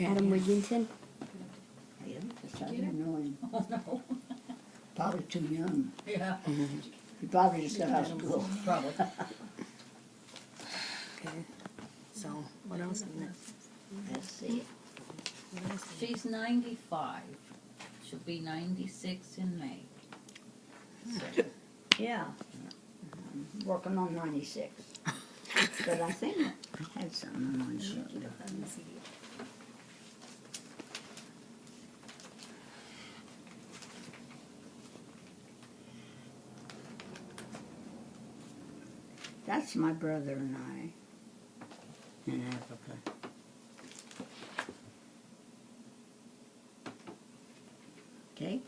Adam Wigington. Yeah, just I didn't know him. Oh, no. Probably too young. Yeah, He probably just got out of school. probably. Okay. So, what else is next? Let's see. She's 95. She'll be 96 in May. So, Yeah. I'm working on 96. But I think I had something on my sheet. That's my brother and I in Africa. Okay?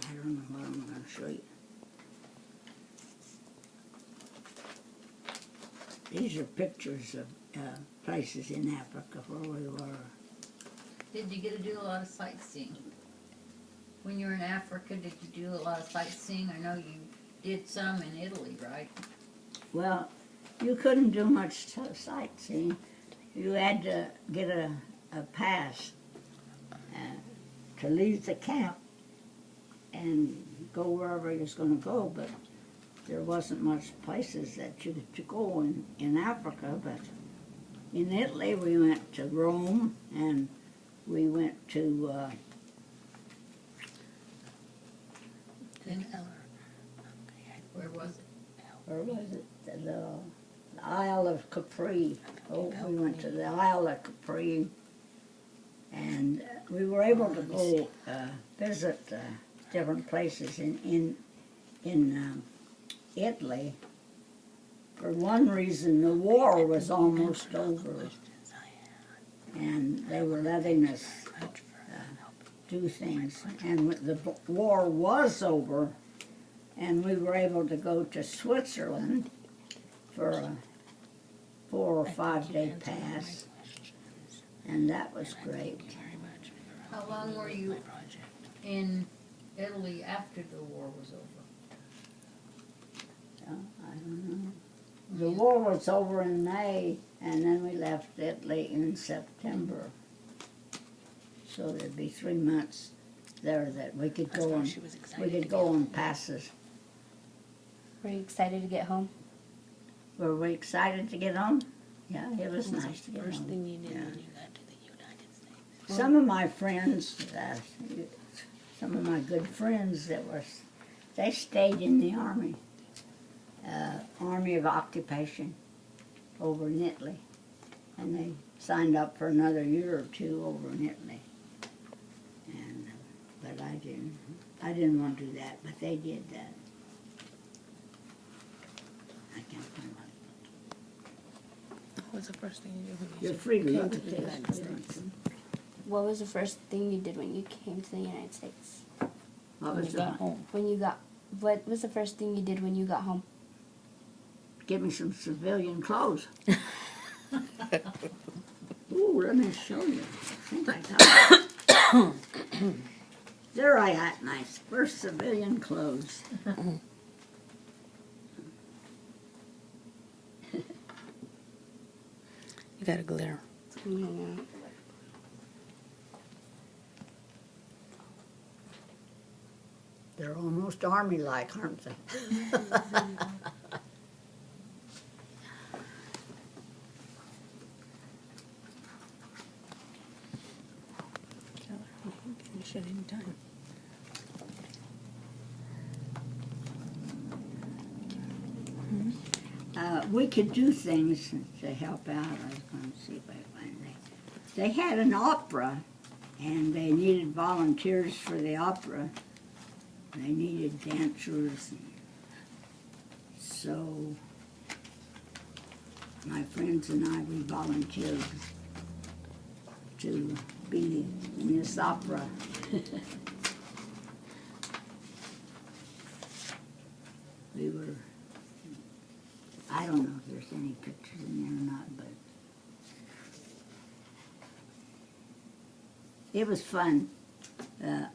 I don't know what I'm going to show you. These are pictures of places in Africa where we were. did you get to do a lot of sightseeing? When you were in Africa, did you do a lot of sightseeing? I know you did some in Italy, right? Well, you couldn't do much sightseeing. You had to get a pass to leave the camp and go wherever you was going to go, but there wasn't much places that you could go in Africa. But in Italy, we went to Rome, and we went to Where was it? where was it? The Isle of Capri. Oh, we went to the Isle of Capri, and we were able to go visit different places in Italy. For one reason, the war was almost over, and they were letting us do things. And when the war was over, and we were able to go to Switzerland for a 4 or 5 day pass, and that was great. How long were you in Italy after the war was over? I don't know. The war was over in May, and then we left Italy in September. So there'd be 3 months there that we could go on. We could go on passes. Were you excited to get home? Were we excited to get home? Yeah, it was nice to get First home. thing you did Yeah. when you got to the United States. Some of my friends, some of my good friends they stayed in the Army. Army of Occupation over in Italy. And they signed up for another year or 2 over in Italy. And, but I didn't want to do that, but they did that. I can't find what. What was the first thing you did when you You're free to came look to at the United this. States? What was the first thing you did when you came to the United States? What When was you got that? home? What was the first thing you did when you got home? Give me some civilian clothes. Ooh, let me show you. I think I got it. There I got my first civilian clothes. You got a glare. Mm-hmm. They're almost army-like, aren't they? Finish at any time. We could do things to help out. I was going to see if I find that. They had an opera, and they needed volunteers for the opera. They needed dancers. So my friends and I, we volunteered to be in this opera. We were, I don't know if there's any pictures in there or not, but it was fun.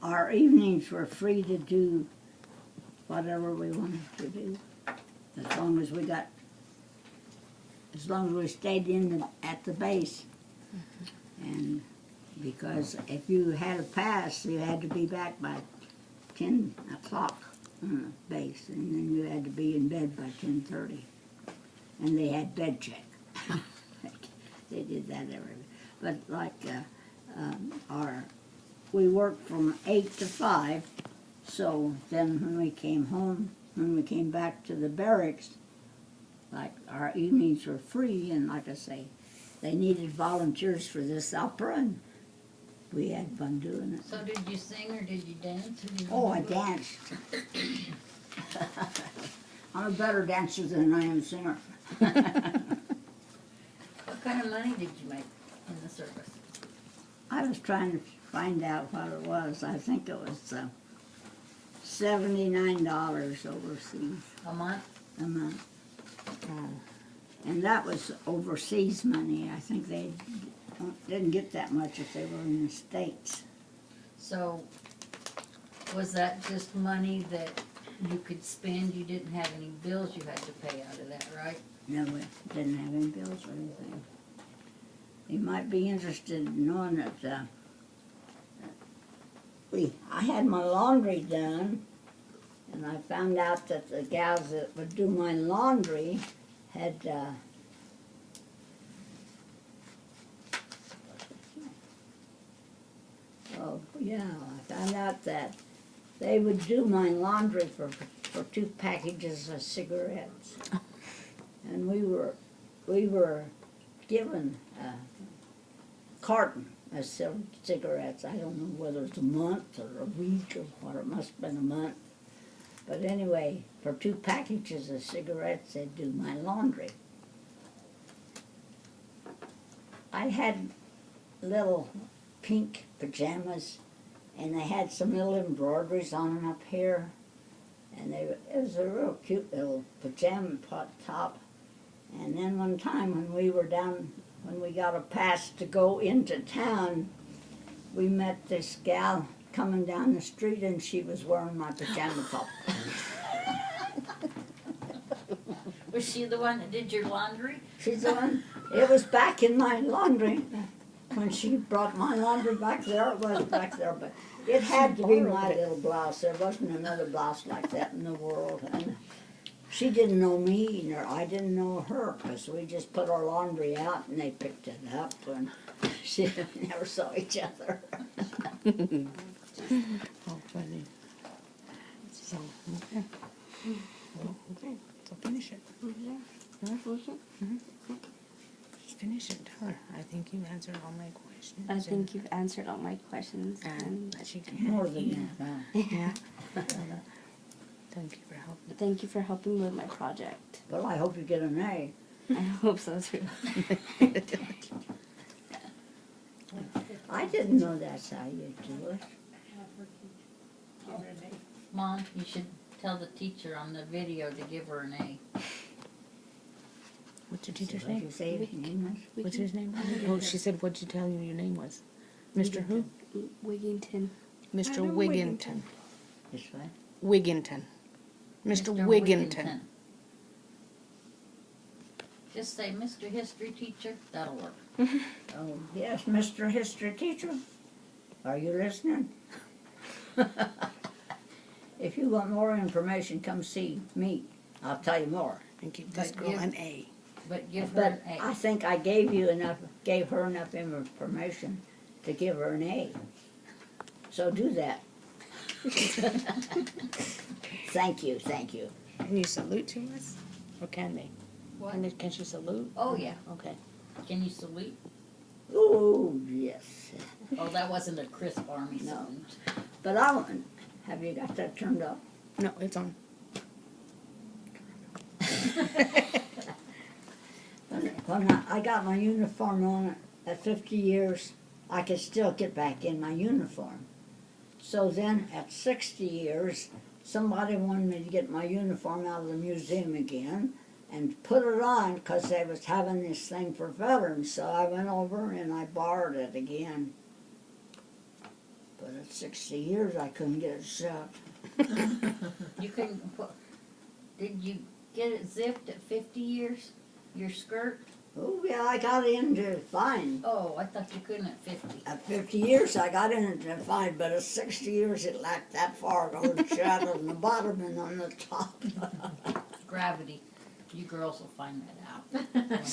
Our evenings were free to do whatever we wanted to do, as long as we stayed at the base. And because if you had a pass, you had to be back by 10 o'clock on the base, and then you had to be in bed by 10:30. And they had bed check. They did that but like we worked from 8 to 5, so then when we came home, when we came back to the barracks, like our evenings were free, and like I say, they needed volunteers for this opera, and we had fun doing it. So did you sing or did you dance? Or did you Oh, I danced. I'm a better dancer than I am singer. What kind of money did you make in the service? I was trying to find out what it was. I think it was $79 overseas A month? a month. And that was overseas money. I think they didn't get that much if they were in the States. So was that just money that you could spend? You didn't have any bills you had to pay out of that, right? No, we didn't have any bills or anything. You might be interested in knowing that I had my laundry done, and I found out that the gals that would do my laundry had I found out that they would do my laundry for 2 packages of cigarettes. And we were given a carton of cigarettes. I don't know whether it's a month or a week or what. It must have been a month. But anyway, for 2 packages of cigarettes, they'd do my laundry. I had little pink pajamas, and they had some little embroideries on them up here. And it was a real cute little pajama top. And then one time when we got a pass to go into town, we met this gal coming down the street, and she was wearing my pajama top. Was she the one that did your laundry? She's the one. It was back in my laundry. When she brought my laundry back there, it was back there, but it had to be my little blouse. There wasn't another blouse like that in the world. And she didn't know me, nor I didn't know her, because we just put our laundry out and they picked it up, and she never saw each other. Oh, funny. So, okay. Well, okay. So finish it. Just finish it. Tell her. I think you answered all my questions. I think you've answered all my questions. And that she can More than that. Yeah. Thank you for helping. Thank you for helping with my project. Well, I hope you get an A. I hope so too. I didn't know that's how you do it. Mom, you should tell the teacher on the video to give her an A. What's your teacher's What name? you say his name was? What's his name? Oh, she said, what'd you tell you your name was? Mr. who? Wigington. Mr. Wigginton. This way? Wigginton. Mr. Wigginton. Just say, Mr. History Teacher, that'll work. Oh, yes, Mr. History Teacher. Are you listening? If you want more information, come see me. I'll tell you more. And give this But girl give- an A. But give her But an I A. think I gave her enough information to give her an A. So do that. Thank you, thank you. Can you salute to us? Or can they? What? Can she salute? Oh, yeah. Okay. Can you salute? Oh, yes. Oh, that wasn't a crisp army No. salute. But have you got that turned up? No, it's on. When I got my uniform on at 50 years, I could still get back in my uniform. So then at 60 years, somebody wanted me to get my uniform out of the museum again and put it on because they was having this thing for veterans. So I went over and I borrowed it again. At 60 years, I couldn't get it shut. You couldn't put, did you get it zipped at 50 years? Your skirt? Oh, yeah, I got into fine. Oh, I thought you couldn't at 50. At 50 years, I got into fine, but at 60 years, it lacked that far going shut on the bottom and on the top. Gravity. You girls will find that out.